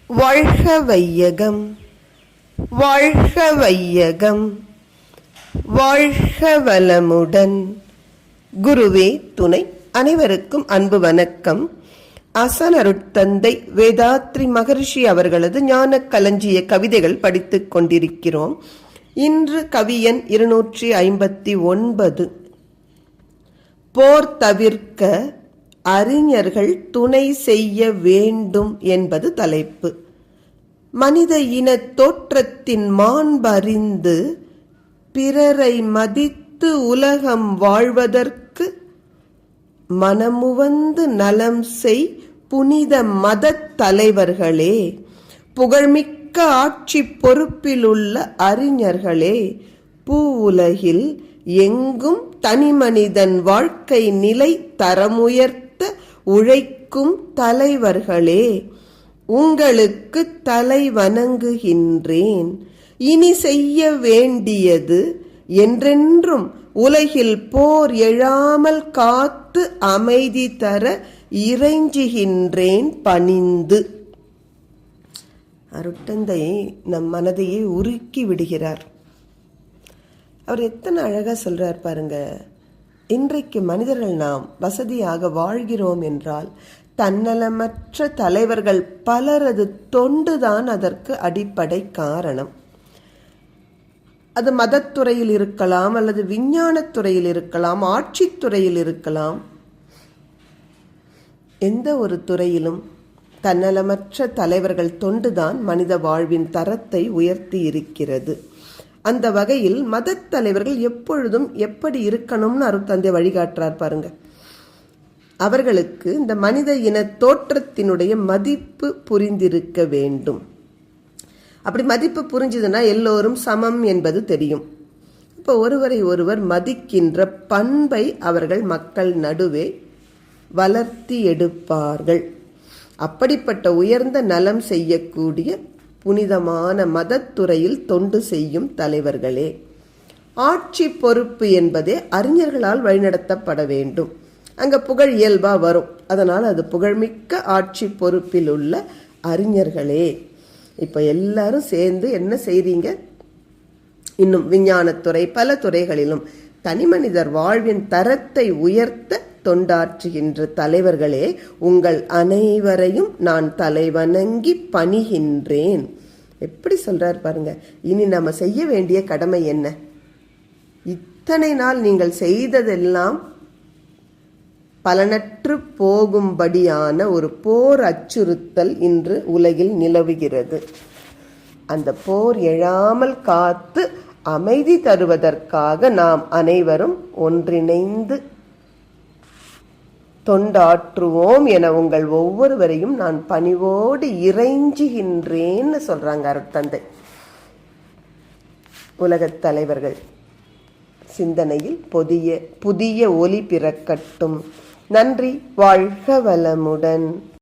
வாழ்க வையகம், வாழ்க வையகம், வாழ்க வளமுடன். குருவே துணை. அனைவருக்கும் அன்பு வணக்கம். ஆசான் அருட்தந்தை வேதாத்ரி மகரிஷி அவர்களது ஞான களஞ்சிய கவிதைகள் படித்துக் கொண்டிருக்கிறோம். இன்று கவியன் 259. போர் தவிர்க்க அறிஞர்கள் துணை செய்ய வேண்டும் என்பது தலைப்பு. மனித இன தோற்றத்தின் மாண்பறிந்து பிறரை மதித்து உலகம் வாழ்வதற்கு மனமுவந்து நலம் செய் புனித மதத் தலைவர்களே, புகழ்மிக்க ஆட்சி பொறுப்பில் உள்ள அறிஞர்களே, பூ உலகில் எங்கும் தனிமனிதன் வாழ்க்கை நிலை தரமுயர்த்த உழைக்கும் தலைவர்களே, உங்களுக்கு தலை வணங்குகின்றேன். இனி செய்ய வேண்டியது என்றென்றும் உலகில் போர் எழாமல் காத்து அமைதி தர இறைஞ்சுகின்றேன் பணிந்து. அருட்தந்தை நம் மனதையே உருக்கி விடுகிறார். அவர் எத்தனை அழகா சொல்றார் பாருங்க. இன்றைக்கு மனிதர்கள் நாம் வசதியாக வாழ்கிறோம் என்றால் தன்னலமற்ற தலைவர்கள் பலரது தொண்டுதான் அதற்கு அடிப்படை காரணம். அது மதத்துறையில் இருக்கலாம், அல்லது விஞ்ஞானத்துறையில் இருக்கலாம், ஆட்சித்துறையில் இருக்கலாம். எந்த ஒரு துறையிலும் தன்னலமற்ற தலைவர்கள் தொண்டுதான் மனித வாழ்வின் தரத்தை உயர்த்தி இருக்கிறது. அந்த வகையில் மதத் தலைவர்கள் எப்பொழுதும் எப்படி இருக்கணும்னு அருட்தந்தை வழிகாட்டுறார் பாருங்க. அவர்களுக்கு இந்த மனித இன தோற்றத்தினுடைய மதிப்பு புரிந்திருக்க வேண்டும். அப்படி மதிப்பு புரிஞ்சதுன்னா எல்லோரும் சமம் என்பது தெரியும். இப்போ ஒருவரை ஒருவர் மதிக்கின்ற பண்பை அவர்கள் மக்கள் நடுவே வளர்த்தி எடுப்பார்கள். அப்படிப்பட்ட உயர்ந்த நலம் செய்யக்கூடிய புனிதமான மதத்துறையில் தொண்டு செய்யும் தலைவர்களே. ஆட்சி பொறுப்பு என்பதே அறிஞர்களால் வழிநடத்தப்பட வேண்டும். அங்க புகழ் இயல்பா வரும். அதனால் அது புகழ்மிக்க ஆட்சி பொறுப்பில் உள்ள அறிஞர்களே. இப்ப எல்லாரும் சேர்ந்து என்ன செய்றீங்க? இன்னும் விஞ்ஞானத்துறை பல துறைகளிலும் தனிமனிதர் வாழ்வின் தரத்தை உயர்த்த தொண்டாற்றுகின்ற தலைவர்களே, உங்கள் அனைவரையும் நான் தலைவணங்கி பணிகின்றேன். எப்படி சொல்றார் பாருங்க. இனி நம்ம செய்ய வேண்டிய கடமை என்ன? இத்தனை நாள் நீங்கள் செய்ததெல்லாம் பலனற்று போகும்படியான ஒரு போர் அச்சுறுத்தல் இன்று உலகில் நிலவுகிறது. அந்த போர் எழாமல் காத்து அமைதி தருவதற்காக நாம் அனைவரும் ஒன்றிணைந்து தொண்டாற்றுவோம் என உங்கள் ஒவ்வொருவரையும் நான் பணிவோடு இறைஞ்சுகின்றேன்னு சொல்றாங்க அருட்தந்தை. உலகத் தலைவர்கள் சிந்தனையில் புதிய ஒளி பிறக்கட்டும். நன்றி. வாழ்க வளமுடன்.